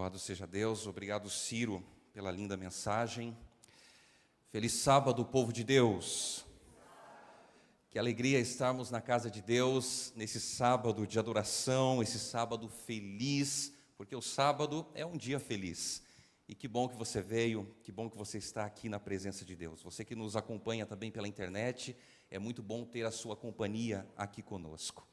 Louvado seja Deus, obrigado Ciro pela linda mensagem. Feliz sábado, povo de Deus. Que alegria estarmos na casa de Deus nesse sábado de adoração, esse sábado feliz, porque o sábado é um dia feliz. E que bom que você veio, que bom que você está aqui na presença de Deus. Você que nos acompanha também pela internet, é muito bom ter a sua companhia aqui conosco.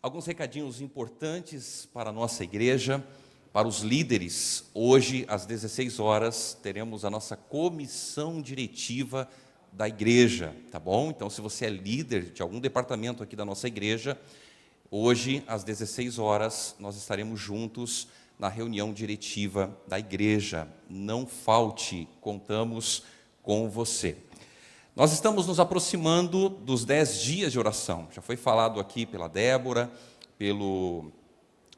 Alguns recadinhos importantes para a nossa igreja. Para os líderes, hoje às 16 horas teremos a nossa comissão diretiva da igreja, tá bom? Então, se você é líder de algum departamento aqui da nossa igreja, hoje às 16 horas nós estaremos juntos na reunião diretiva da igreja. Não falte, contamos com você. Nós estamos nos aproximando dos 10 dias de oração. Já foi falado aqui pela Débora, pelo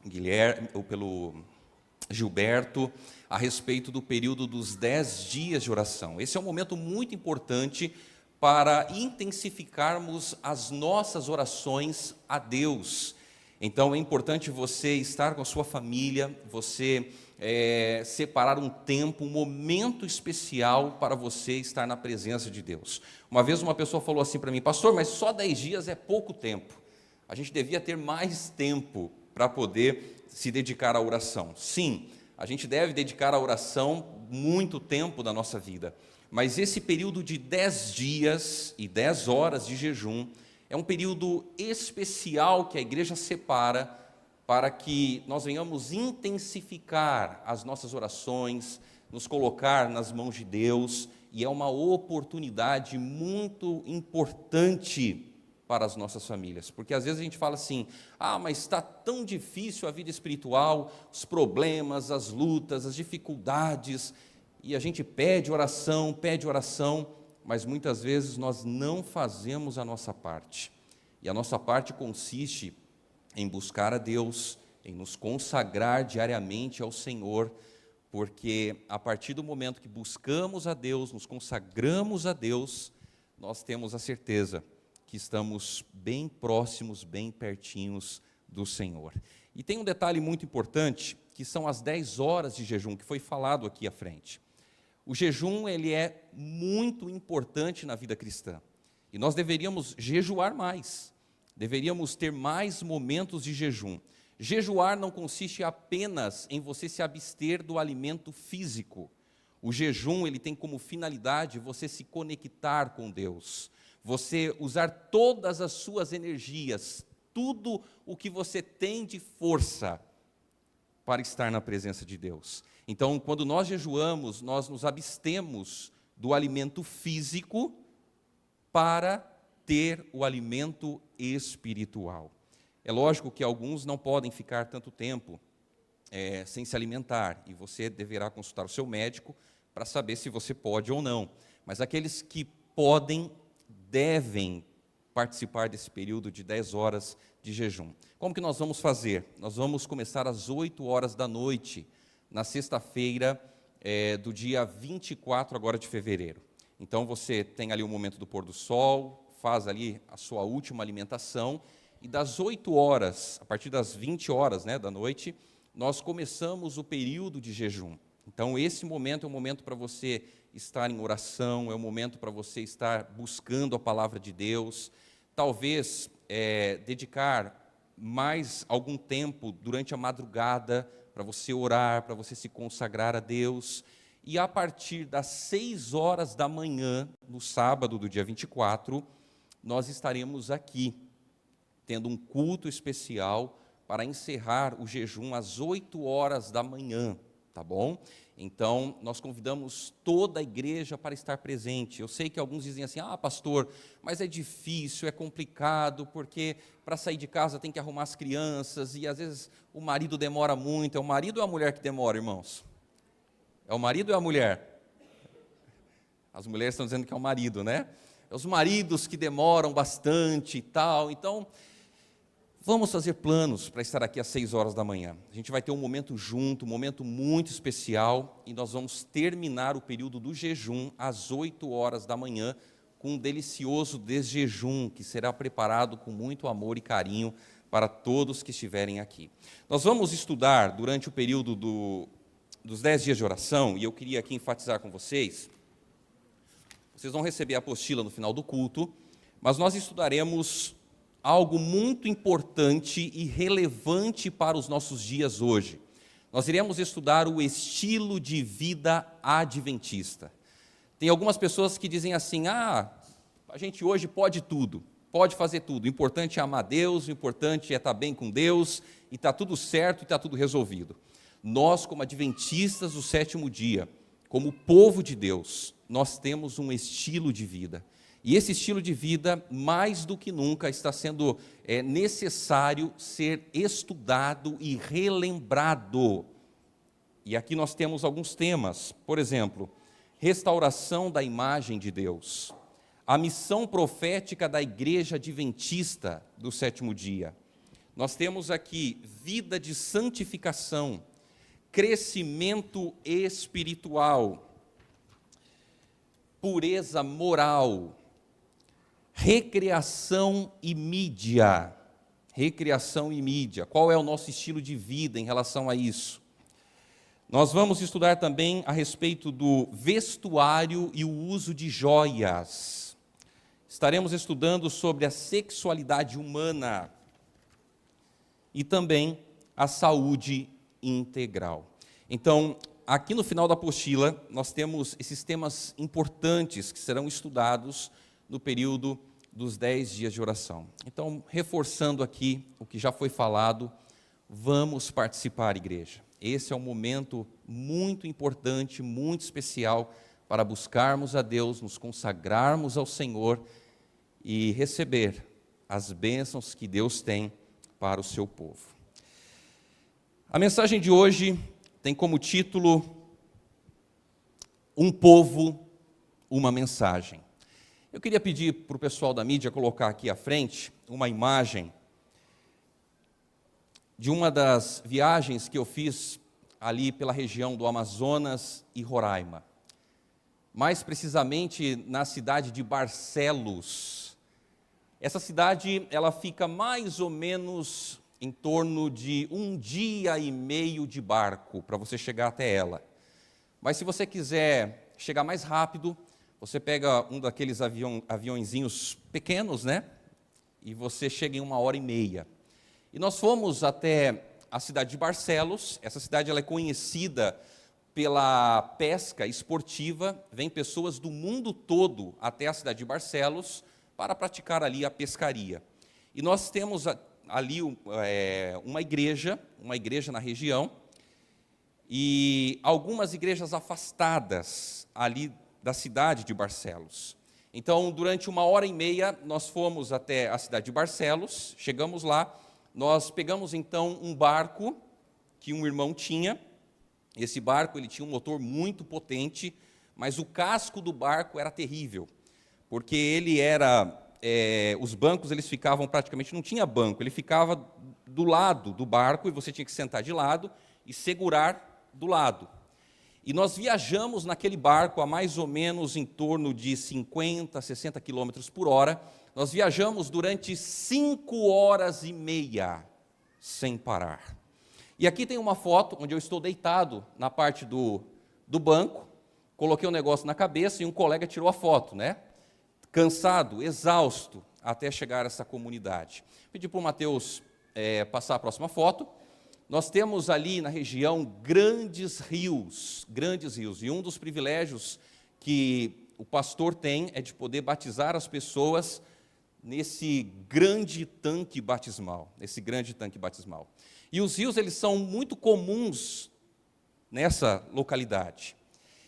Guilherme, ou pelo Gilberto, a respeito do período dos 10 dias de oração. Esse é um momento muito importante para intensificarmos as nossas orações a Deus. Então é importante você estar com a sua família, você separar um tempo, um momento especial para você estar na presença de Deus. Uma vez uma pessoa falou assim para mim: pastor, mas só 10 dias é pouco tempo. A gente devia ter mais tempo para poder se dedicar à oração. Sim, a gente deve dedicar à oração muito tempo da nossa vida, mas esse período de 10 dias e 10 horas de jejum é um período especial que a igreja separa para que nós venhamos intensificar as nossas orações, nos colocar nas mãos de Deus, e é uma oportunidade muito importante para as nossas famílias, porque às vezes a gente fala assim: mas está tão difícil a vida espiritual, os problemas, as lutas, as dificuldades, e a gente pede oração, mas muitas vezes nós não fazemos a nossa parte, e a nossa parte consiste em buscar a Deus, em nos consagrar diariamente ao Senhor, porque a partir do momento que buscamos a Deus, nos consagramos a Deus, nós temos a certeza que estamos bem próximos, bem pertinhos do Senhor. E tem um detalhe muito importante, que são as 10 horas de jejum, que foi falado aqui à frente. O jejum, ele é muito importante na vida cristã, e nós deveríamos jejuar mais, deveríamos ter mais momentos de jejum. Jejuar não consiste apenas em você se abster do alimento físico. O jejum, ele tem como finalidade você se conectar com Deus, você usar todas as suas energias, tudo o que você tem de força para estar na presença de Deus. Então, quando nós jejuamos, nós nos abstemos do alimento físico para ter o alimento espiritual. É lógico que alguns não podem ficar tanto tempo sem se alimentar, e você deverá consultar o seu médico para saber se você pode ou não. Mas aqueles que podem, devem participar desse período de 10 horas de jejum. Como que nós vamos fazer? Nós vamos começar às 8 horas da noite, na sexta-feira do dia 24 agora de fevereiro. Então você tem ali o momento do pôr do sol, faz ali a sua última alimentação, e das 8 horas, a partir das 20 horas da noite, nós começamos o período de jejum. Então esse momento é um momento para você estar em oração, é um momento para você estar buscando a palavra de Deus, talvez dedicar mais algum tempo durante a madrugada para você orar, para você se consagrar a Deus, e a partir das 6 horas da manhã, no sábado do dia 24, nós estaremos aqui, tendo um culto especial para encerrar o jejum às 8 horas da manhã, tá bom? Então, nós convidamos toda a igreja para estar presente. Eu sei que alguns dizem assim: pastor, mas é difícil, é complicado, porque para sair de casa tem que arrumar as crianças, e às vezes o marido demora muito. É o marido ou a mulher que demora, irmãos? É o marido ou é a mulher? As mulheres estão dizendo que é o marido, né? É os maridos que demoram bastante e tal. Então, vamos fazer planos para estar aqui às 6 horas da manhã. A gente vai ter um momento junto, um momento muito especial, e nós vamos terminar o período do jejum às 8 horas da manhã, com um delicioso desjejum, que será preparado com muito amor e carinho para todos que estiverem aqui. Nós vamos estudar, durante o período dos 10 dias de oração, e eu queria aqui enfatizar com vocês, vocês vão receber a apostila no final do culto, mas nós estudaremos algo muito importante e relevante para os nossos dias hoje. Nós iremos estudar o estilo de vida adventista. Tem algumas pessoas que dizem assim, a gente hoje pode tudo, pode fazer tudo, o importante é amar Deus, o importante é estar bem com Deus, e está tudo certo e está tudo resolvido. Nós, como adventistas do sétimo dia, como povo de Deus, nós temos um estilo de vida. E esse estilo de vida, mais do que nunca, está sendo necessário ser estudado e relembrado. E aqui nós temos alguns temas, por exemplo, restauração da imagem de Deus, a missão profética da Igreja Adventista do sétimo dia. Nós temos aqui vida de santificação, crescimento espiritual, pureza moral, recreação e mídia. Recreação e mídia. Qual é o nosso estilo de vida em relação a isso? Nós vamos estudar também a respeito do vestuário e o uso de joias. Estaremos estudando sobre a sexualidade humana e também a saúde integral. Então, aqui no final da apostila, nós temos esses temas importantes que serão estudados no período dos 10 dias de oração. Então, reforçando aqui o que já foi falado, vamos participar, igreja. Esse é um momento muito importante, muito especial para buscarmos a Deus, nos consagrarmos ao Senhor e receber as bênçãos que Deus tem para o seu povo. A mensagem de hoje tem como título Um Povo, uma Mensagem. Eu queria pedir para o pessoal da mídia colocar aqui à frente uma imagem de uma das viagens que eu fiz ali pela região do Amazonas e Roraima. Mais precisamente na cidade de Barcelos. Essa cidade, ela fica mais ou menos em torno de 1 dia e meio de barco para você chegar até ela. Mas se você quiser chegar mais rápido, você pega um daqueles aviõezinhos pequenos, né? E você chega em 1h30. E nós fomos até a cidade de Barcelos. Essa cidade ela é conhecida pela pesca esportiva. Vêm pessoas do mundo todo até a cidade de Barcelos para praticar ali a pescaria. E nós temos ali uma igreja na região, e algumas igrejas afastadas ali da cidade de Barcelos. Então, durante 1h30, nós fomos até a cidade de Barcelos, chegamos lá, nós pegamos então um barco que um irmão tinha. Esse barco ele tinha um motor muito potente, mas o casco do barco era terrível, porque ele era... os bancos eles ficavam praticamente, não tinha banco, ele ficava do lado do barco e você tinha que sentar de lado e segurar do lado. E nós viajamos naquele barco a mais ou menos em torno de 50, 60 quilômetros por hora. Nós viajamos durante 5h30 sem parar. E aqui tem uma foto onde eu estou deitado na parte do banco, coloquei um negócio na cabeça e um colega tirou a foto, né? Cansado, exausto, até chegar a essa comunidade. Pedi para o Mateus passar a próxima foto. Nós temos ali na região grandes rios, e um dos privilégios que o pastor tem é de poder batizar as pessoas nesse grande tanque batismal, E os rios, eles são muito comuns nessa localidade.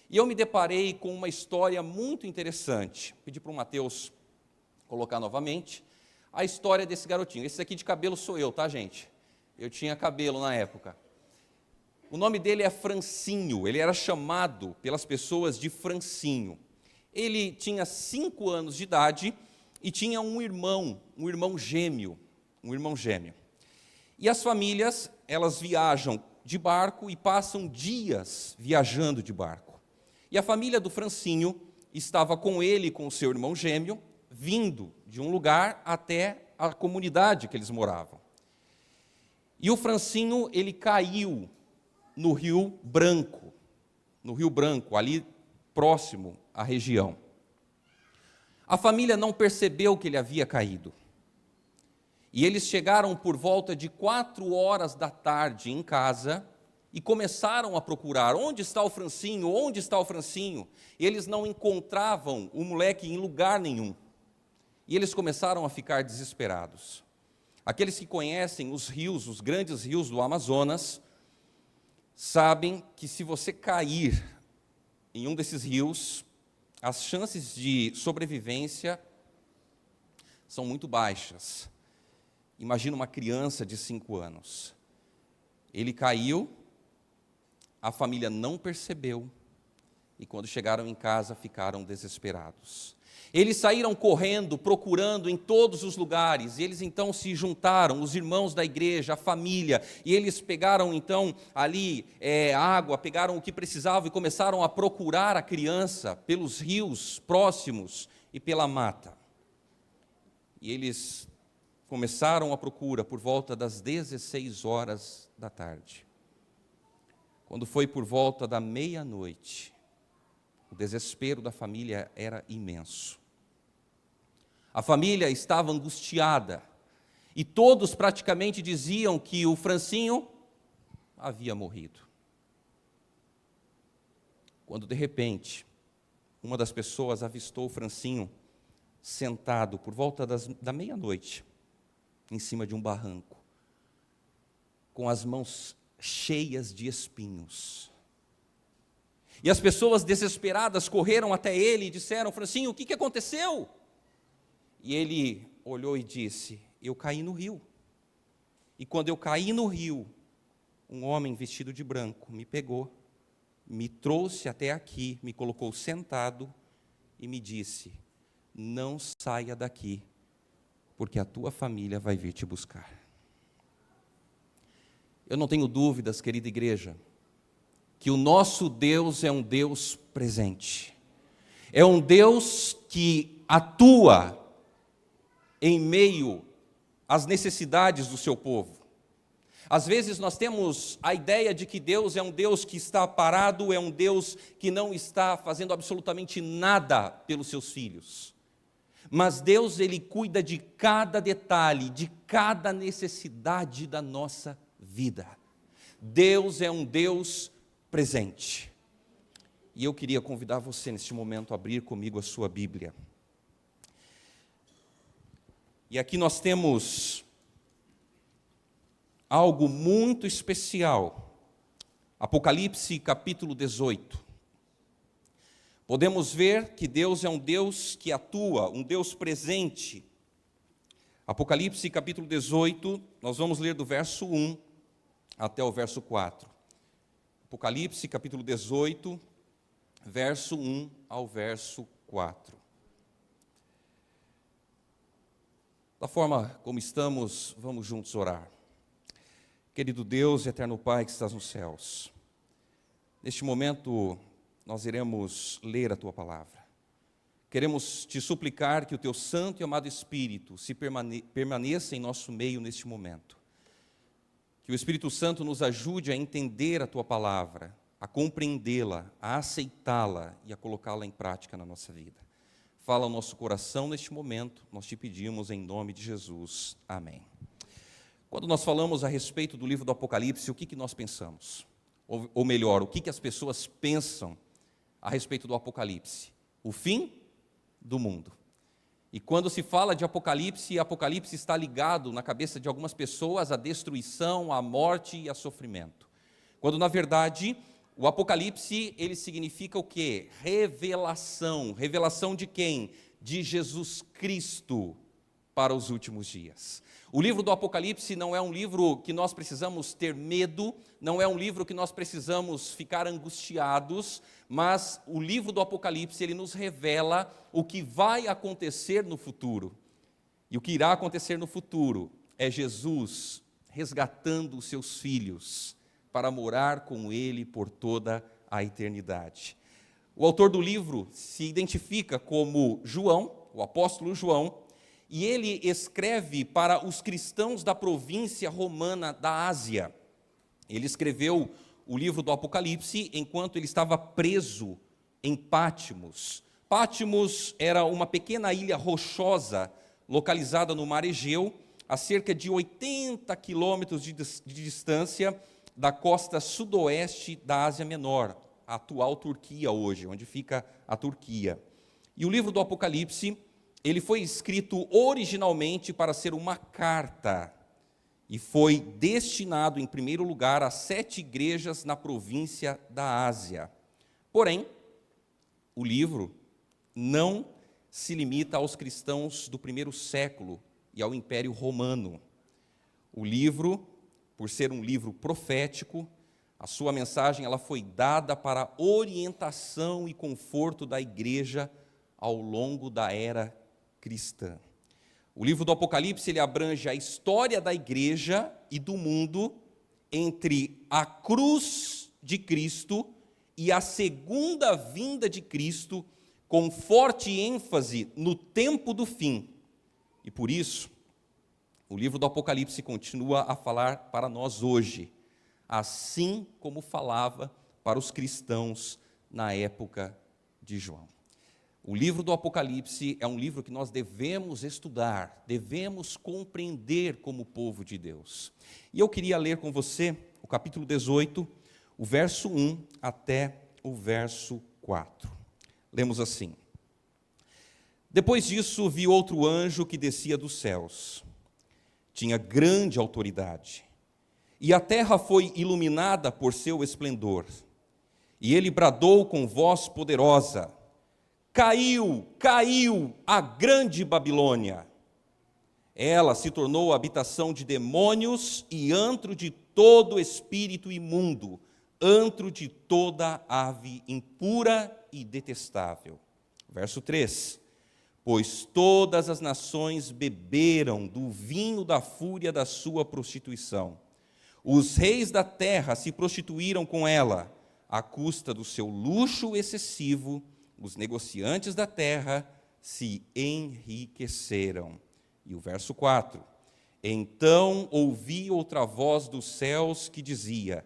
E eu me deparei com uma história muito interessante. Pedi para o Mateus colocar novamente a história desse garotinho. Esse aqui de cabelo sou eu, tá, gente? Eu tinha cabelo na época. O nome dele é Francinho, ele era chamado pelas pessoas de Francinho. Ele tinha 5 anos de idade e tinha um irmão gêmeo. E as famílias, elas viajam de barco e passam dias viajando de barco. E a família do Francinho estava com ele e com o seu irmão gêmeo, vindo de um lugar até a comunidade que eles moravam. E o Francinho, ele caiu no Rio Branco. no Rio Branco, ali próximo à região. A família não percebeu que ele havia caído. E eles chegaram por volta de 4 da tarde em casa e começaram a procurar, onde está o Francinho, onde está o Francinho? Eles não encontravam o moleque em lugar nenhum. E eles começaram a ficar desesperados. Aqueles que conhecem os rios, os grandes rios do Amazonas, sabem que se você cair em um desses rios, as chances de sobrevivência são muito baixas. Imagina uma criança de 5 anos. Ele caiu, a família não percebeu, e quando chegaram em casa ficaram desesperados. Eles saíram correndo, procurando em todos os lugares, e eles então se juntaram, os irmãos da igreja, a família, e eles pegaram então ali água, pegaram o que precisavam e começaram a procurar a criança pelos rios próximos e pela mata. E eles começaram a procura por volta das 16 da tarde. Quando foi por volta da meia-noite, o desespero da família era imenso. A família estava angustiada e todos praticamente diziam que o Francinho havia morrido. Quando de repente, uma das pessoas avistou o Francinho sentado por volta da meia-noite, em cima de um barranco, com as mãos cheias de espinhos. E as pessoas desesperadas correram até ele e disseram: Francinho, o que aconteceu? E ele olhou e disse: eu caí no rio. E quando eu caí no rio, um homem vestido de branco me pegou, me trouxe até aqui, me colocou sentado e me disse: não saia daqui, porque a tua família vai vir te buscar. Eu não tenho dúvidas, querida igreja, que o nosso Deus é um Deus presente. É um Deus que atua em meio às necessidades do seu povo. Às vezes nós temos a ideia de que Deus é um Deus que está parado, é um Deus que não está fazendo absolutamente nada pelos seus filhos. Mas Deus, Ele cuida de cada detalhe, de cada necessidade da nossa vida. Deus é um Deus presente. E eu queria convidar você neste momento a abrir comigo a sua Bíblia. E aqui nós temos algo muito especial. Apocalipse capítulo 18. Podemos ver que Deus é um Deus que atua, um Deus presente. Apocalipse capítulo 18, nós vamos ler do verso 1 até o verso 4. Apocalipse capítulo 18, verso 1 ao verso 4. Da forma como estamos, vamos juntos orar. Querido Deus e eterno Pai que estás nos céus, neste momento nós iremos ler a Tua palavra. Queremos Te suplicar que o Teu Santo e amado Espírito permaneça em nosso meio neste momento. Que o Espírito Santo nos ajude a entender a Tua palavra, a compreendê-la, a aceitá-la e a colocá-la em prática na nossa vida. Fala ao nosso coração neste momento, nós Te pedimos em nome de Jesus. Amém. Quando nós falamos a respeito do livro do Apocalipse, o que nós pensamos? Ou melhor, o que as pessoas pensam a respeito do Apocalipse? O fim do mundo. E quando se fala de Apocalipse, Apocalipse está ligado na cabeça de algumas pessoas à destruição, à morte e a sofrimento. Quando na verdade o Apocalipse, ele significa o quê? Revelação. Revelação de quem? De Jesus Cristo para os últimos dias. O livro do Apocalipse não é um livro que nós precisamos ter medo, não é um livro que nós precisamos ficar angustiados, mas o livro do Apocalipse, ele nos revela o que vai acontecer no futuro. E o que irá acontecer no futuro é Jesus resgatando os seus filhos para morar com Ele por toda a eternidade. O autor do livro se identifica como João, o apóstolo João, e ele escreve para os cristãos da província romana da Ásia. Ele escreveu o livro do Apocalipse enquanto ele estava preso em Pátimos. Pátimos era uma pequena ilha rochosa localizada no mar Egeu, a cerca de 80 quilômetros de distância da costa sudoeste da Ásia Menor, a atual Turquia hoje, onde fica a Turquia. E o livro do Apocalipse, ele foi escrito originalmente para ser uma carta, e foi destinado, em primeiro lugar, a 7 igrejas na província da Ásia. Porém, o livro não se limita aos cristãos do primeiro século e ao Império Romano. O livro, por ser um livro profético, a sua mensagem ela foi dada para orientação e conforto da igreja ao longo da era cristã. O livro do Apocalipse ele abrange a história da igreja e do mundo entre a cruz de Cristo e a segunda vinda de Cristo, com forte ênfase no tempo do fim. E por isso, o livro do Apocalipse continua a falar para nós hoje, assim como falava para os cristãos na época de João. O livro do Apocalipse é um livro que nós devemos estudar, devemos compreender como povo de Deus. E eu queria ler com você o capítulo 18, o verso 1 até o verso 4. Lemos assim: Depois disso, vi outro anjo que descia dos céus. Tinha grande autoridade, e a terra foi iluminada por seu esplendor. E ele bradou com voz poderosa: Caiu, caiu a grande Babilônia. Ela se tornou habitação de demônios e antro de todo espírito imundo, antro de toda ave impura e detestável. Verso 3: Pois todas as nações beberam do vinho da fúria da sua prostituição. Os reis da terra se prostituíram com ela, à custa do seu luxo excessivo. Os negociantes da terra se enriqueceram. E o verso 4: Então ouvi outra voz dos céus que dizia: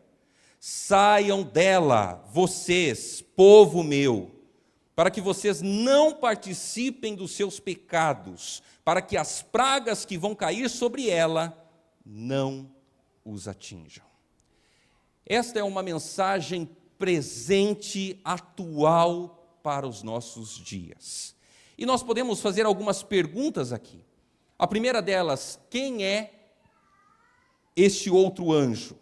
Saiam dela, vocês, povo meu, para que vocês não participem dos seus pecados, para que as pragas que vão cair sobre ela não os atinjam. Esta é uma mensagem presente, atual, para os nossos dias. E nós podemos fazer algumas perguntas aqui. A primeira delas: quem é este outro anjo?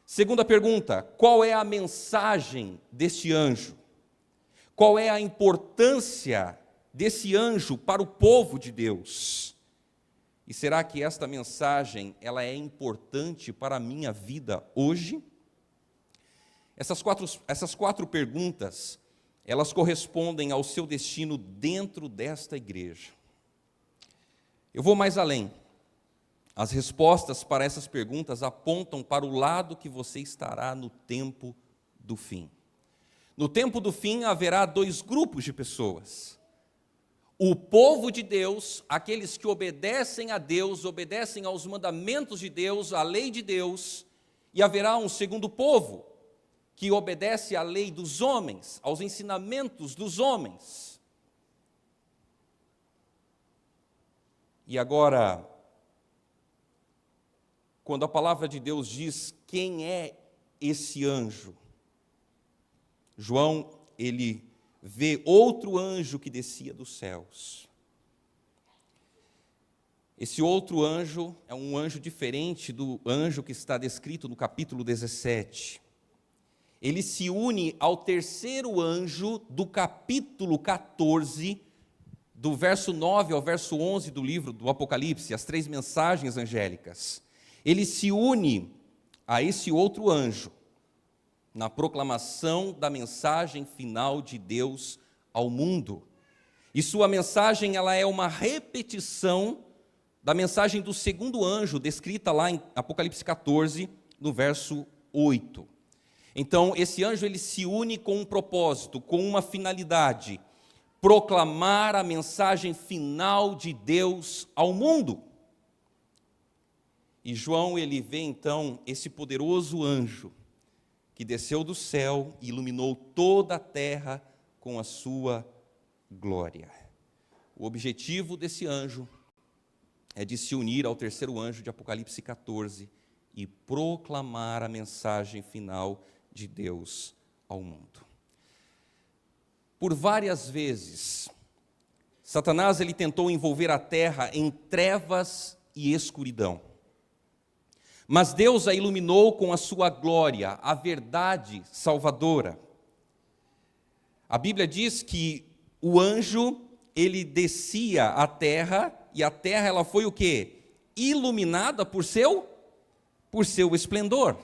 Segunda pergunta: qual é a mensagem deste anjo? Qual é a importância desse anjo para o povo de Deus? E será que esta mensagem ela é importante para a minha vida hoje? Essas quatro perguntas, elas correspondem ao seu destino dentro desta igreja. Eu vou mais além. As respostas para essas perguntas apontam para o lado que você estará no tempo do fim. No tempo do fim haverá 2 grupos de pessoas. O povo de Deus, aqueles que obedecem a Deus, obedecem aos mandamentos de Deus, à lei de Deus, e haverá um segundo povo, que obedece à lei dos homens, aos ensinamentos dos homens. E agora, quando a palavra de Deus diz quem é esse anjo, João, ele vê outro anjo que descia dos céus. Esse outro anjo é um anjo diferente do anjo que está descrito no capítulo 17. Ele se une ao terceiro anjo do capítulo 14, do verso 9 ao verso 11 do livro do Apocalipse, as 3 mensagens angélicas. Ele se une a esse outro anjo na proclamação da mensagem final de Deus ao mundo. E sua mensagem ela é uma repetição da mensagem do segundo anjo, descrita lá em Apocalipse 14, no verso 8. Então, esse anjo ele se une com um propósito, com uma finalidade: proclamar a mensagem final de Deus ao mundo. E João, ele vê então esse poderoso anjo que desceu do céu e iluminou toda a terra com a sua glória. O objetivo desse anjo é de se unir ao terceiro anjo de Apocalipse 14 e proclamar a mensagem final de Deus ao mundo. Por várias vezes, Satanás ele tentou envolver a terra em trevas e escuridão. Mas Deus a iluminou com a sua glória, a verdade salvadora. A Bíblia diz que o anjo, ele descia à terra, e a terra ela foi o quê? Iluminada por seu esplendor.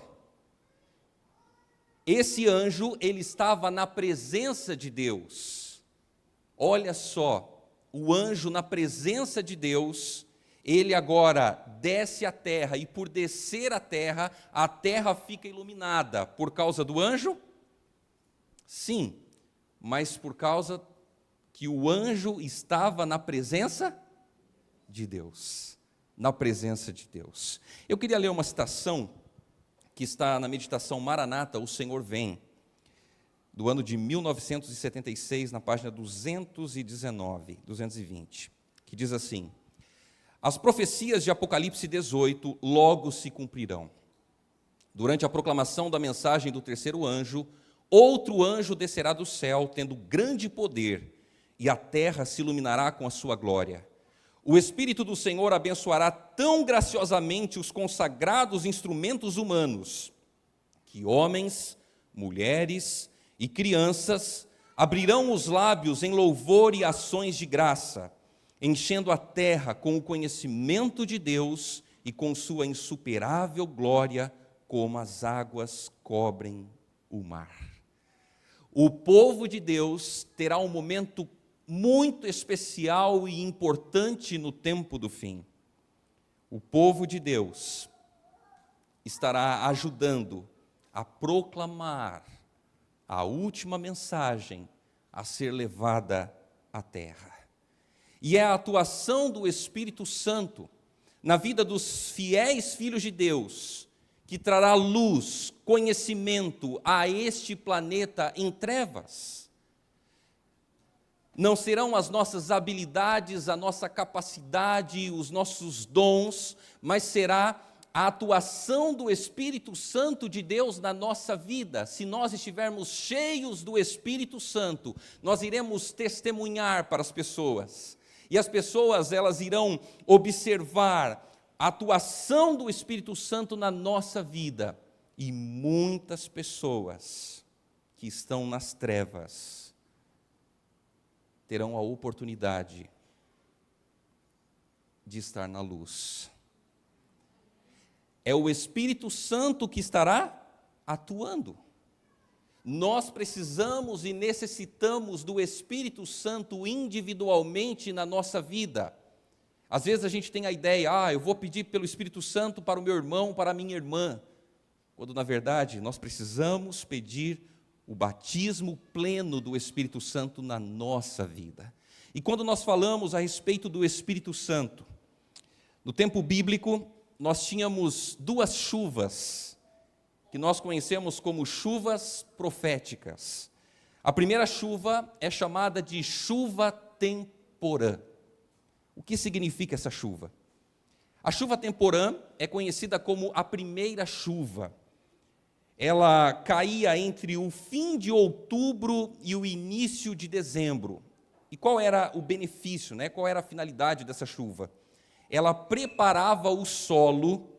Esse anjo, ele estava na presença de Deus. Olha só, o anjo na presença de Deus, ele agora desce à terra, e por descer à terra, a terra fica iluminada. Por causa do anjo? Sim, mas por causa que o anjo estava na presença de Deus. Na presença de Deus. Eu queria ler uma citação que está na meditação Maranata, O Senhor Vem, do ano de 1976, na página 219, que diz assim: as profecias de Apocalipse 18 logo se cumprirão. Durante a proclamação da mensagem do terceiro anjo, outro anjo descerá do céu, tendo grande poder, e a terra se iluminará com a sua glória. O Espírito do Senhor abençoará tão graciosamente os consagrados instrumentos humanos, que homens, mulheres e crianças abrirão os lábios em louvor e ações de graça, enchendo a terra com o conhecimento de Deus e com sua insuperável glória, como as águas cobrem o mar. O povo de Deus terá um momento muito especial e importante no tempo do fim. O povo de Deus estará ajudando a proclamar a última mensagem a ser levada à terra. E é a atuação do Espírito Santo na vida dos fiéis filhos de Deus que trará luz, conhecimento a este planeta em trevas. Não serão as nossas habilidades, a nossa capacidade, os nossos dons, mas será a atuação do Espírito Santo de Deus na nossa vida. Se nós estivermos cheios do Espírito Santo, nós iremos testemunhar para as pessoas. E as pessoas, elas irão observar a atuação do Espírito Santo na nossa vida. E muitas pessoas que estão nas trevas terão a oportunidade de estar na luz. É o Espírito Santo que estará atuando. Nós precisamos e necessitamos do Espírito Santo individualmente na nossa vida. Às vezes a gente tem a ideia, eu vou pedir pelo Espírito Santo para o meu irmão, para a minha irmã, quando na verdade nós precisamos pedir o batismo pleno do Espírito Santo na nossa vida. E quando nós falamos a respeito do Espírito Santo, no tempo bíblico, nós tínhamos duas chuvas, que nós conhecemos como chuvas proféticas. A primeira chuva é chamada de chuva temporã. O que significa essa chuva? A chuva temporã é conhecida como a primeira chuva. Ela caía entre o fim de outubro e o início de dezembro. E qual era o benefício, né? Qual era a finalidade dessa chuva? Ela preparava o solo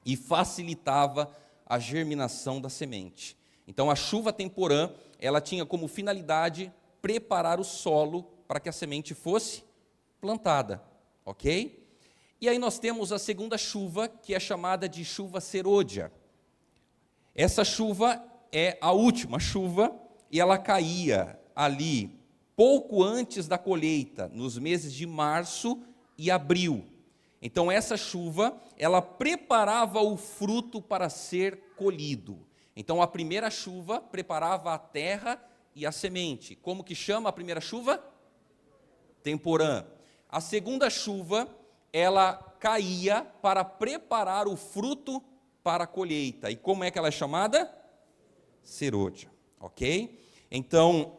e facilitava a germinação da semente. Então, a chuva temporã, ela tinha como finalidade preparar o solo para que a semente fosse plantada, ok? E aí nós temos a segunda chuva, que é chamada de chuva serôdia. Essa chuva é a última chuva e ela caía ali pouco antes da colheita, nos meses de março e abril. Então essa chuva, ela preparava o fruto para ser colhido. Então a primeira chuva preparava a terra e a semente. Como que chama a primeira chuva? Temporã. A segunda chuva, ela caía para preparar o fruto para a colheita. E como é que ela é chamada? serôdia, ok? Então,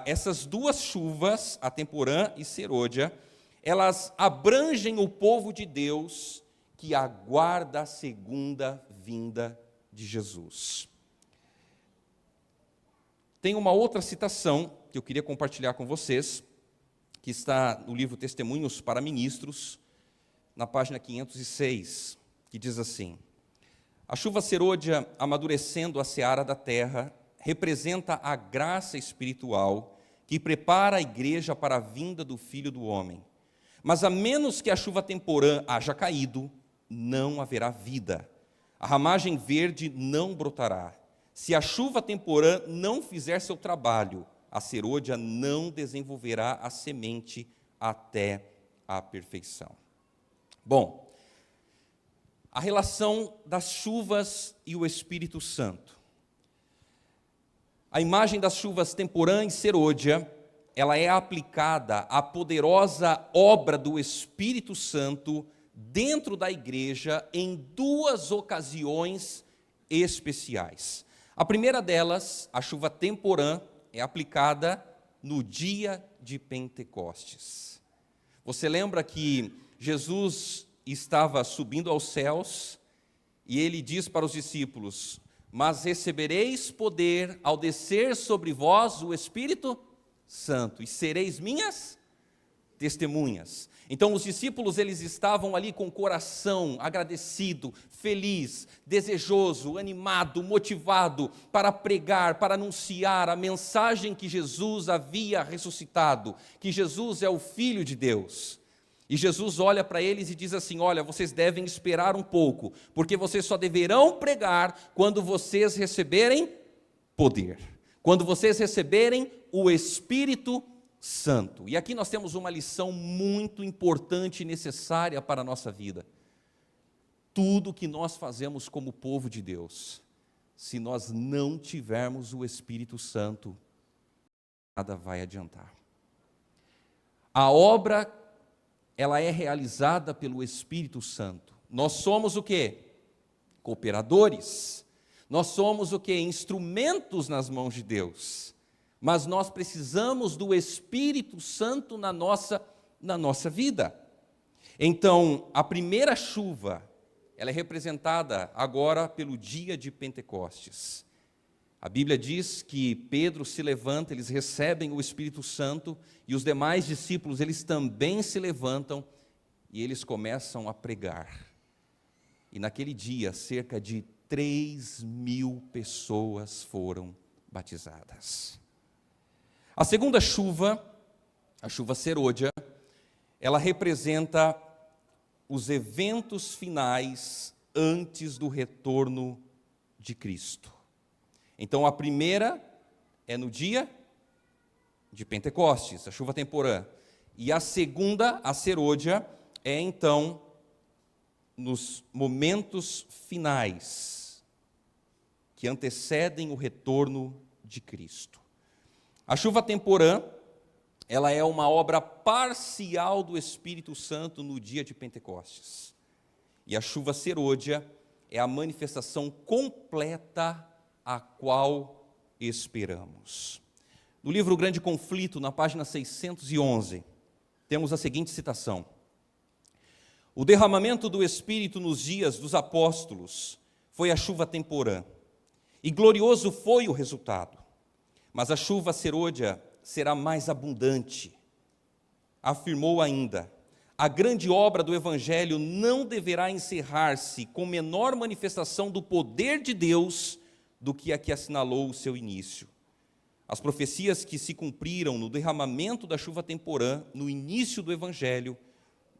essas duas chuvas, a temporã e serôdia, elas abrangem o povo de Deus que aguarda a segunda vinda de Jesus. Tem uma outra citação que eu queria compartilhar com vocês, que está no livro Testemunhos para Ministros, na página 506, que diz assim: a chuva serôdia amadurecendo a seara da terra representa a graça espiritual que prepara a igreja para a vinda do Filho do Homem. Mas a menos que a chuva temporã haja caído, não haverá vida. A ramagem verde não brotará. Se a chuva temporã não fizer seu trabalho, a serôdia não desenvolverá a semente até a perfeição. Bom, a relação das chuvas e o Espírito Santo. A imagem das chuvas temporã e serôdia, ela é aplicada à poderosa obra do Espírito Santo dentro da igreja em duas ocasiões especiais. A primeira delas, a chuva temporã, é aplicada no dia de Pentecostes. Você lembra que Jesus estava subindo aos céus e ele diz para os discípulos: mas recebereis poder ao descer sobre vós o Espírito Santo, e sereis minhas testemunhas. Então os discípulos, eles estavam ali com o coração agradecido, feliz, desejoso, animado, motivado para pregar, para anunciar a mensagem que Jesus havia ressuscitado, que Jesus é o Filho de Deus. E Jesus olha para eles e diz assim: olha, vocês devem esperar um pouco, porque vocês só deverão pregar quando vocês receberem poder, quando vocês receberem o Espírito Santo. E aqui nós temos uma lição muito importante e necessária para a nossa vida. Tudo que nós fazemos como povo de Deus, se nós não tivermos o Espírito Santo, nada vai adiantar. A obra, ela é realizada pelo Espírito Santo. Nós somos o quê? Cooperadores. Nós somos o quê? Instrumentos nas mãos de Deus. Mas nós precisamos do Espírito Santo na nossa vida. Então, a primeira chuva, ela é representada agora pelo dia de Pentecostes. A Bíblia diz que Pedro se levanta, eles recebem o Espírito Santo, e os demais discípulos, eles também se levantam, e eles começam a pregar. E naquele dia, cerca de 3.000 pessoas foram batizadas. A segunda chuva, a chuva serôdia, ela representa os eventos finais antes do retorno de Cristo. Então, a primeira é no dia de Pentecostes, a chuva temporã. E a segunda, a serôdia, é então nos momentos finais que antecedem o retorno de Cristo. A chuva temporã, ela é uma obra parcial do Espírito Santo no dia de Pentecostes. E a chuva serôdia é a manifestação completa a qual esperamos. No livro Grande Conflito, na página 611, temos a seguinte citação: o derramamento do Espírito nos dias dos apóstolos foi a chuva temporã, e glorioso foi o resultado. Mas a chuva serôdia será mais abundante. Afirmou ainda: a grande obra do Evangelho não deverá encerrar-se com menor manifestação do poder de Deus do que a que assinalou o seu início. As profecias que se cumpriram no derramamento da chuva temporã, no início do Evangelho,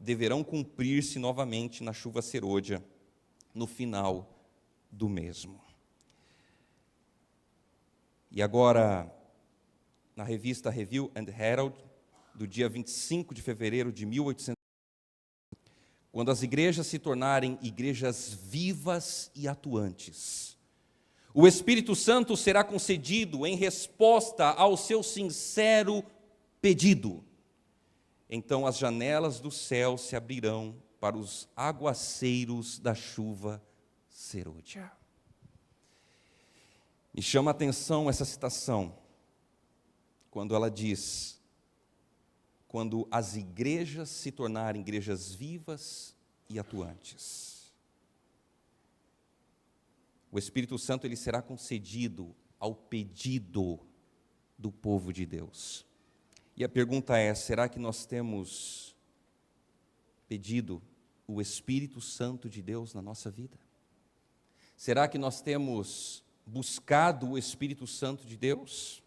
deverão cumprir-se novamente na chuva serôdia, no final do mesmo. E agora, na revista Review and Herald, do dia 25 de fevereiro de 1800, quando as igrejas se tornarem igrejas vivas e atuantes, o Espírito Santo será concedido em resposta ao seu sincero pedido. Então as janelas do céu se abrirão para os aguaceiros da chuva serôdia. Me chama a atenção essa citação, quando ela diz: quando as igrejas se tornarem igrejas vivas e atuantes. O Espírito Santo ele será concedido ao pedido do povo de Deus. E a pergunta é: será que nós temos pedido o Espírito Santo de Deus na nossa vida? Será que nós temos buscado o Espírito Santo de Deus?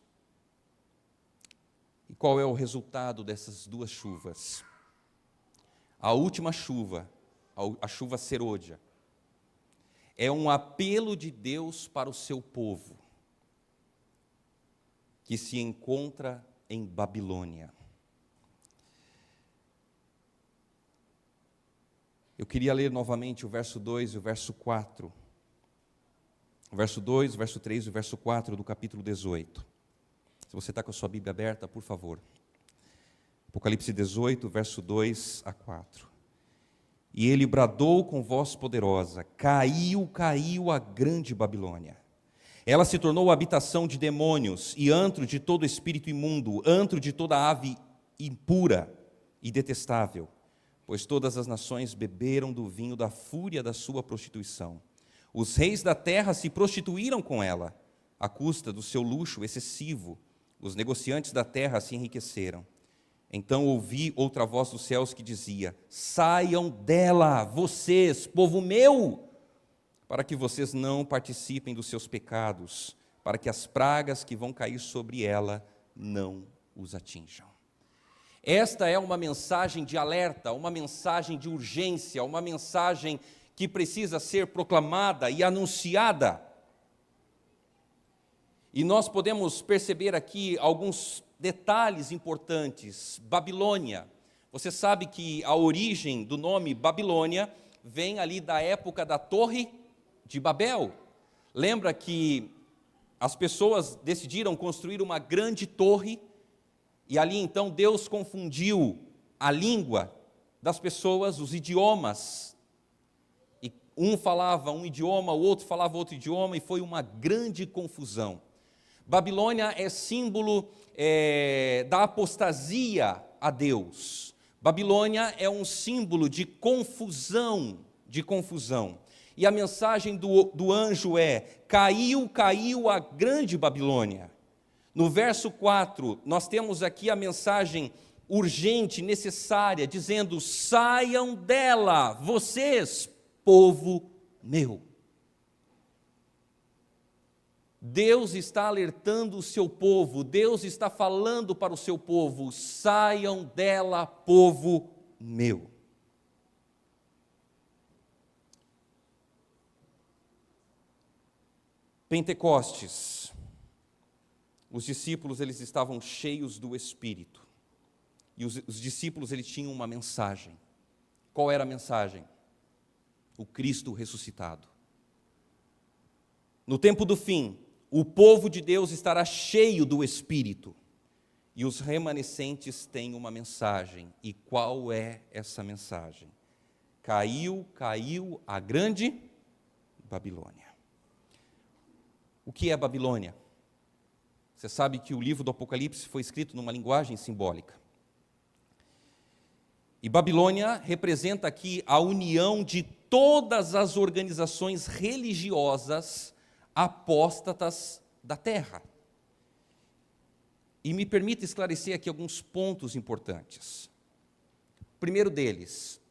E qual é o resultado dessas duas chuvas? A última chuva, a chuva serôdia, é um apelo de Deus para o seu povo, que se encontra em Babilônia. Eu queria ler novamente o verso 2 e o verso 4. O verso 2, o verso 3 e o verso 4 do capítulo 18. Se você está com a sua Bíblia aberta, por favor. Apocalipse 18, verso 2 a 4. E ele bradou com voz poderosa: caiu, caiu a grande Babilônia. Ela se tornou habitação de demônios e antro de todo espírito imundo, antro de toda ave impura e detestável, pois todas as nações beberam do vinho da fúria da sua prostituição. Os reis da terra se prostituíram com ela, à custa do seu luxo excessivo. Os negociantes da terra se enriqueceram. Então ouvi outra voz dos céus que dizia: saiam dela, vocês, povo meu, para que vocês não participem dos seus pecados, para que as pragas que vão cair sobre ela não os atinjam. Esta é uma mensagem de alerta, uma mensagem de urgência, uma mensagem que precisa ser proclamada e anunciada. E nós podemos perceber aqui alguns detalhes importantes. Babilônia. Você sabe que a origem do nome Babilônia vem ali da época da Torre de Babel. Lembra que as pessoas decidiram construir uma grande torre, e ali então Deus confundiu a língua das pessoas, os idiomas. E um falava um idioma, o outro falava outro idioma, e foi uma grande confusão. Babilônia é símbolo da apostasia a Deus. Babilônia é um símbolo de confusão, E a mensagem do anjo é: caiu, caiu a grande Babilônia. No verso 4, nós temos aqui a mensagem urgente, necessária, dizendo: saiam dela, vocês, povo meu. Deus está alertando o seu povo, Deus está falando para o seu povo: saiam dela, povo meu. Pentecostes, os discípulos eles estavam cheios do Espírito, e os discípulos eles tinham uma mensagem. Qual era a mensagem? O Cristo ressuscitado. No tempo do fim, o povo de Deus estará cheio do Espírito, e os remanescentes têm uma mensagem. E qual é essa mensagem? Caiu, caiu a grande Babilônia. O que é Babilônia? Você sabe que o livro do Apocalipse foi escrito numa linguagem simbólica. E Babilônia representa aqui a união de todas as organizações religiosas apóstatas da terra. E me permita esclarecer aqui alguns pontos importantes. O primeiro deles: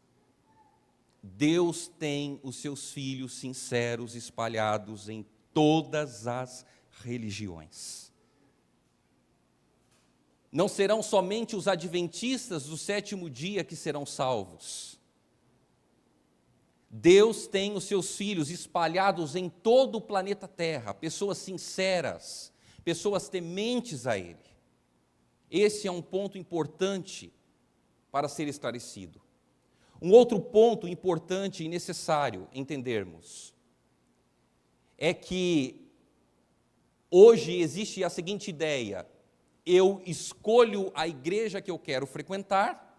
Deus tem os seus filhos sinceros espalhados em todas as religiões. Não serão somente os adventistas do sétimo dia que serão salvos. Deus tem os seus filhos espalhados em todo o planeta Terra, pessoas sinceras, pessoas tementes a Ele. Esse é um ponto importante para ser esclarecido. Um outro ponto importante e necessário entendermos é que hoje existe a seguinte ideia: eu escolho a igreja que eu quero frequentar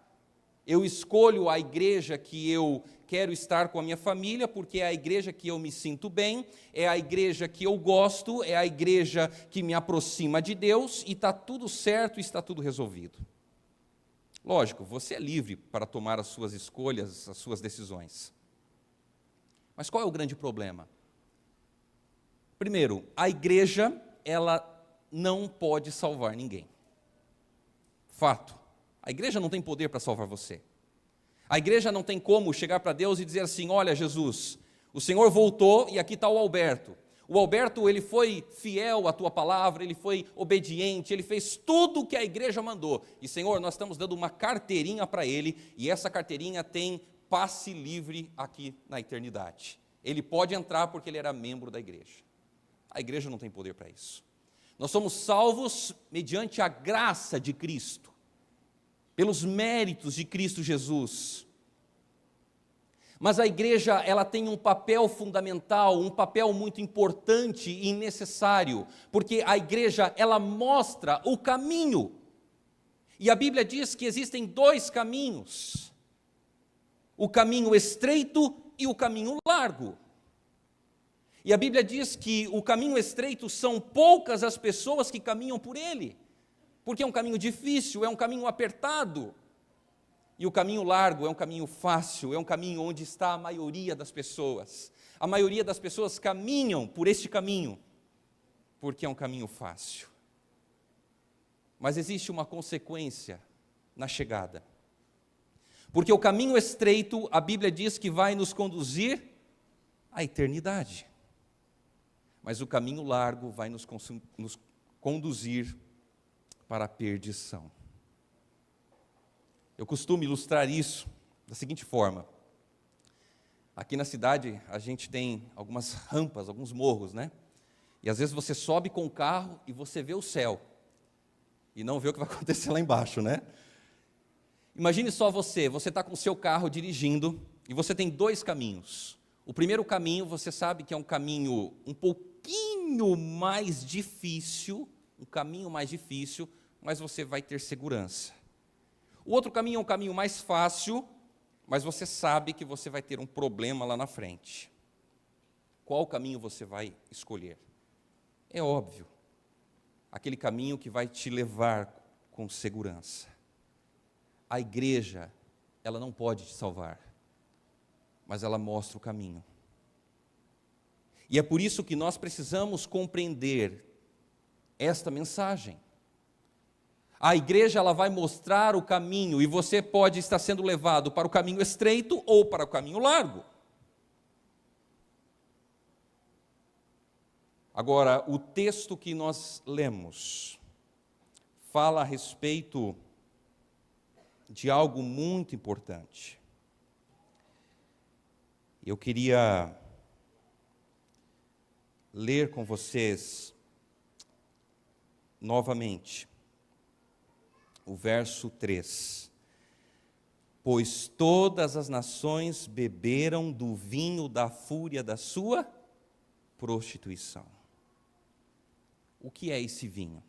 Eu escolho a igreja que eu quero estar com a minha família, porque é a igreja que eu me sinto bem, é a igreja que eu gosto, é a igreja que me aproxima de Deus, e está tudo certo, está tudo resolvido. Lógico, você é livre para tomar as suas escolhas, as suas decisões. Mas qual é o grande problema? Primeiro, a igreja, ela não pode salvar ninguém. Fato. A igreja não tem poder para salvar você. A igreja não tem como chegar para Deus e dizer assim: olha, Jesus, o Senhor voltou e aqui está o Alberto. O Alberto, ele foi fiel à tua palavra, ele foi obediente, ele fez tudo o que a igreja mandou. E, Senhor, nós estamos dando uma carteirinha para ele, e essa carteirinha tem passe livre aqui na eternidade. Ele pode entrar porque ele era membro da igreja. A igreja não tem poder para isso. Nós somos salvos mediante a graça de Cristo, pelos méritos de Cristo Jesus. Mas a igreja, ela tem um papel fundamental, um papel muito importante e necessário, porque a igreja, ela mostra o caminho. E a Bíblia diz que existem dois caminhos: o caminho estreito e o caminho largo. E a Bíblia diz que o caminho estreito são poucas as pessoas que caminham por ele, porque é um caminho difícil, é um caminho apertado. E o caminho largo é um caminho fácil, é um caminho onde está a maioria das pessoas. A maioria das pessoas caminham por este caminho, porque é um caminho fácil. Mas existe uma consequência na chegada. Porque o caminho estreito, a Bíblia diz que vai nos conduzir à eternidade. Mas o caminho largo vai nos conduzir para a perdição. Eu costumo ilustrar isso da seguinte forma. Aqui na cidade, a gente tem algumas rampas, alguns morros, né? E às vezes você sobe com o carro e você vê o céu, e não vê o que vai acontecer lá embaixo, né? Imagine só você está com o seu carro dirigindo, e você tem dois caminhos. O primeiro caminho, você sabe que é um caminho um pouquinho mais difícil, mas você vai ter segurança. O outro caminho é um caminho mais fácil, mas você sabe que você vai ter um problema lá na frente. Qual caminho você vai escolher? É óbvio, aquele caminho que vai te levar com segurança. A igreja, ela não pode te salvar, mas ela mostra o caminho. E é por isso que nós precisamos compreender esta mensagem. A igreja, ela vai mostrar o caminho, e você pode estar sendo levado para o caminho estreito ou para o caminho largo. Agora, o texto que nós lemos fala a respeito de algo muito importante. Eu queria ler com vocês novamente o verso 3. Pois todas as nações beberam do vinho da fúria da sua prostituição. O que é esse vinho?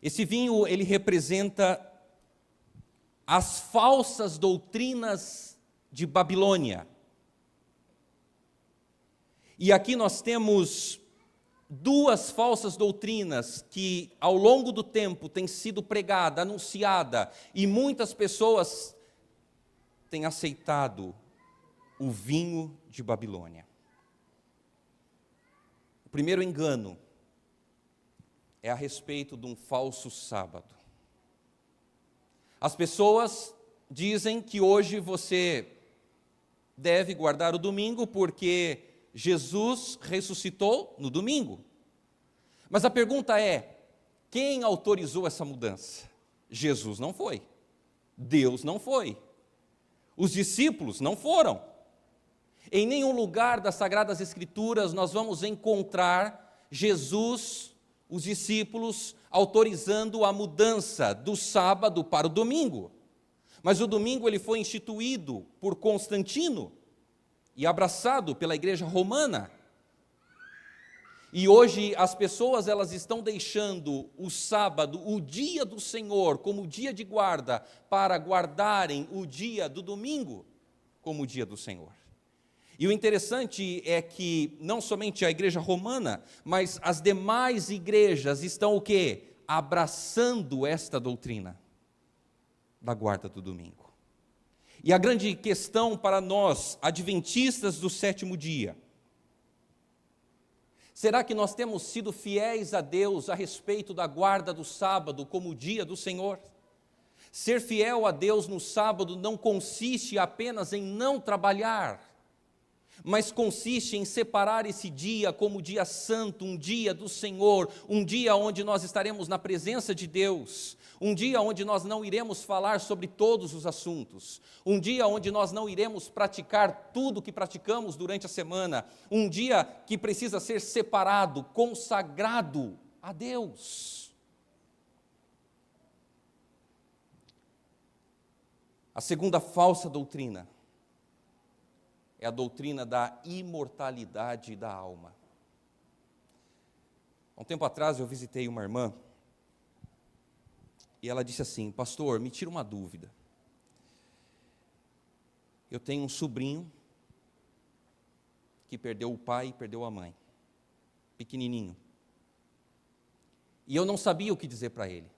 Esse vinho, ele representa as falsas doutrinas de Babilônia. E aqui nós temos duas falsas doutrinas que ao longo do tempo têm sido pregada, anunciada, e muitas pessoas têm aceitado o vinho de Babilônia. O primeiro engano é a respeito de um falso sábado. As pessoas dizem que hoje você deve guardar o domingo porque Jesus ressuscitou no domingo. Mas a pergunta é: quem autorizou essa mudança? Jesus não foi. Deus não foi. Os discípulos não foram. Em nenhum lugar das Sagradas Escrituras nós vamos encontrar Jesus, os discípulos, autorizando a mudança do sábado para o domingo. Mas o domingo ele foi instituído por Constantino e abraçado pela igreja romana. E hoje as pessoas elas estão deixando o sábado, o dia do Senhor, como dia de guarda, para guardarem o dia do domingo como o dia do Senhor. E o interessante é que não somente a igreja romana, mas as demais igrejas estão o quê? Abraçando esta doutrina da guarda do domingo. E a grande questão para nós, adventistas do sétimo dia, será que nós temos sido fiéis a Deus a respeito da guarda do sábado como o dia do Senhor? Ser fiel a Deus no sábado não consiste apenas em não trabalhar, mas consiste em separar esse dia como dia santo, um dia do Senhor, um dia onde nós estaremos na presença de Deus, um dia onde nós não iremos falar sobre todos os assuntos, um dia onde nós não iremos praticar tudo que praticamos durante a semana, um dia que precisa ser separado, consagrado a Deus. A segunda falsa doutrina é a doutrina da imortalidade da alma. Há um tempo atrás eu visitei uma irmã e ela disse assim: pastor, me tira uma dúvida. Eu tenho um sobrinho que perdeu o pai e perdeu a mãe, pequenininho. E eu não sabia o que dizer para ele.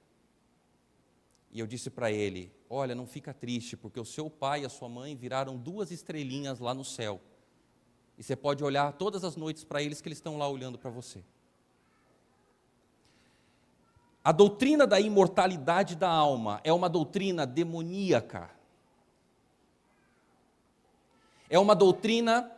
E eu disse para ele: olha, não fica triste, porque o seu pai e a sua mãe viraram 2 estrelinhas lá no céu. E você pode olhar todas as noites para eles, que eles estão lá olhando para você. A doutrina da imortalidade da alma é uma doutrina demoníaca. É uma doutrina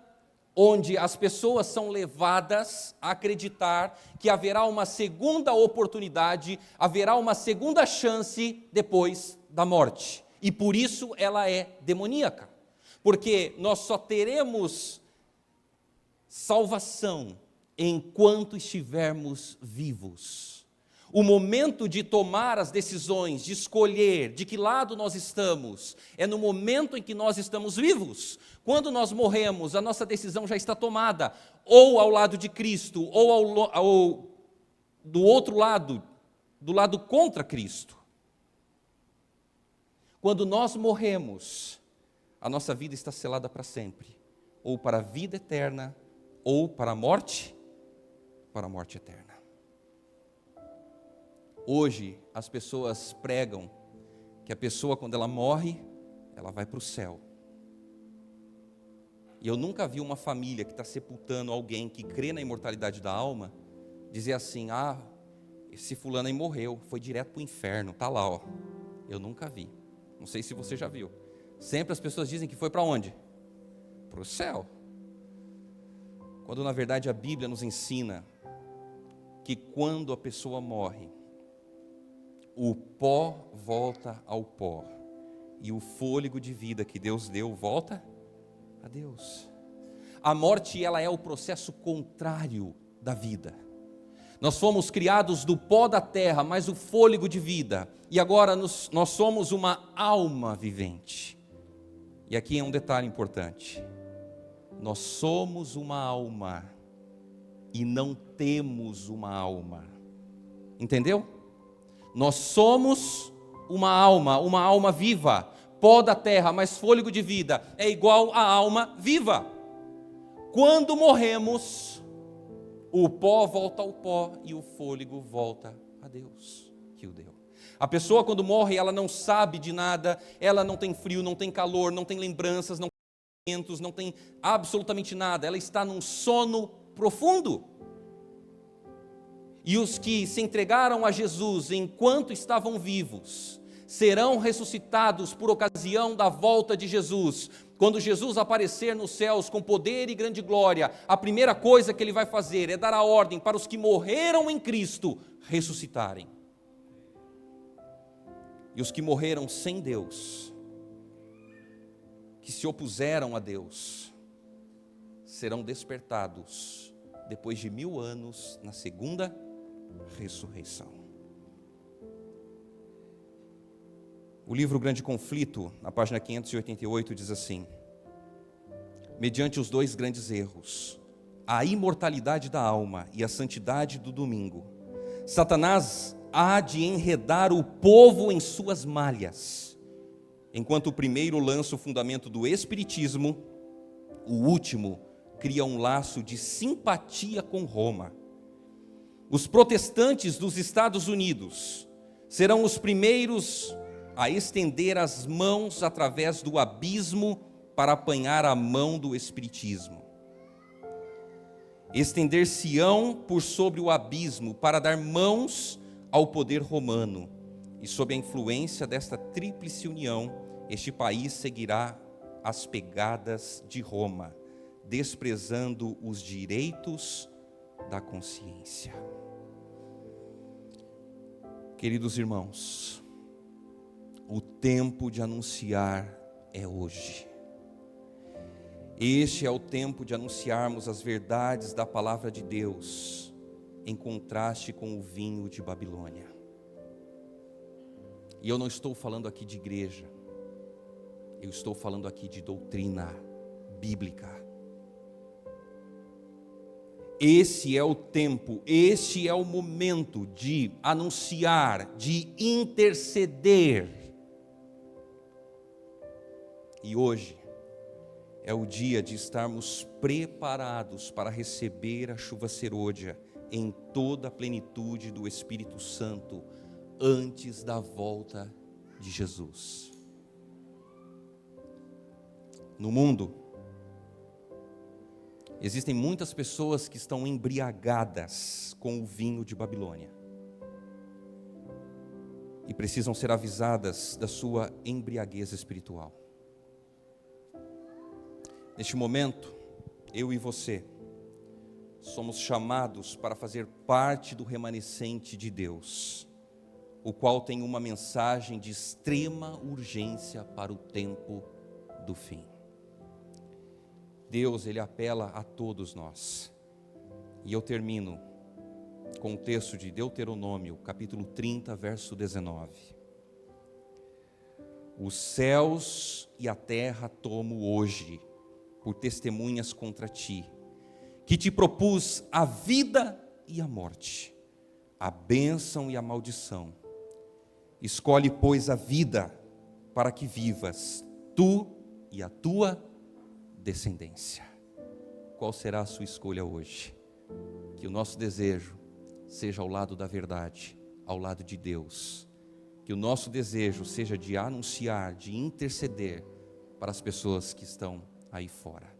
onde as pessoas são levadas a acreditar que haverá uma segunda oportunidade, haverá uma segunda chance depois da morte. E por isso ela é demoníaca. Porque nós só teremos salvação enquanto estivermos vivos. O momento de tomar as decisões, de escolher de que lado nós estamos, é no momento em que nós estamos vivos. Quando nós morremos, a nossa decisão já está tomada, ou ao lado de Cristo, ou do outro lado, do lado contra Cristo. Quando nós morremos, a nossa vida está selada para sempre, ou para a vida eterna, ou para a morte eterna. Hoje, as pessoas pregam que a pessoa, quando ela morre, ela vai para o céu. E eu nunca vi uma família que está sepultando alguém que crê na imortalidade da alma, dizer assim: esse fulano aí morreu, foi direto para o inferno, está lá, ó. Eu nunca vi. Não sei se você já viu. Sempre as pessoas dizem que foi para onde? Para o céu. Quando na verdade a Bíblia nos ensina que quando a pessoa morre, o pó volta ao pó, e o fôlego de vida que Deus deu volta a Deus. A morte, ela é o processo contrário da vida. Nós fomos criados do pó da terra, mas o fôlego de vida, e agora nós somos uma alma vivente. E aqui é um detalhe importante: nós somos uma alma e não temos uma alma. Entendeu? Nós somos uma alma viva, pó da terra, mas fôlego de vida é igual a alma viva. Quando morremos, o pó volta ao pó e o fôlego volta a Deus que o deu. A pessoa, quando morre, ela não sabe de nada, ela não tem frio, não tem calor, não tem lembranças, não tem sentimentos, não tem absolutamente nada, ela está num sono profundo. E os que se entregaram a Jesus enquanto estavam vivos, serão ressuscitados por ocasião da volta de Jesus. Quando Jesus aparecer nos céus com poder e grande glória, a primeira coisa que Ele vai fazer é dar a ordem para os que morreram em Cristo ressuscitarem. E os que morreram sem Deus, que se opuseram a Deus, serão despertados depois de 1000 anos na segunda ressurreição. O livro Grande Conflito, na página 588, diz assim: mediante os 2 grandes erros, a imortalidade da alma e a santidade do domingo, Satanás há de enredar o povo em suas malhas. Enquanto o primeiro lança o fundamento do espiritismo, o último cria um laço de simpatia com Roma. Os protestantes dos Estados Unidos serão os primeiros a estender as mãos através do abismo para apanhar a mão do espiritismo. Estender-se-ão por sobre o abismo para dar mãos ao poder romano. E sob a influência desta tríplice união, este país seguirá as pegadas de Roma, desprezando os direitos da consciência. Queridos irmãos, o tempo de anunciar é hoje. Este é o tempo de anunciarmos as verdades da palavra de Deus, em contraste com o vinho de Babilônia. E eu não estou falando aqui de igreja, eu estou falando aqui de doutrina bíblica. Esse é o tempo, este é o momento de anunciar, de interceder. E hoje é o dia de estarmos preparados para receber a chuva serôdia em toda a plenitude do Espírito Santo, antes da volta de Jesus. No mundo, existem muitas pessoas que estão embriagadas com o vinho de Babilônia e precisam ser avisadas da sua embriaguez espiritual. Neste momento, eu e você somos chamados para fazer parte do remanescente de Deus, o qual tem uma mensagem de extrema urgência para o tempo do fim. Deus, Ele apela a todos nós. E eu termino com o texto de Deuteronômio, capítulo 30, verso 19. Os céus e a terra tomo hoje por testemunhas contra ti, que te propus a vida e a morte, a bênção e a maldição. Escolhe, pois, a vida para que vivas, tu e a tua descendência. Qual será a sua escolha hoje? Que o nosso desejo seja ao lado da verdade, ao lado de Deus. Que o nosso desejo seja de anunciar, de interceder para as pessoas que estão aí fora.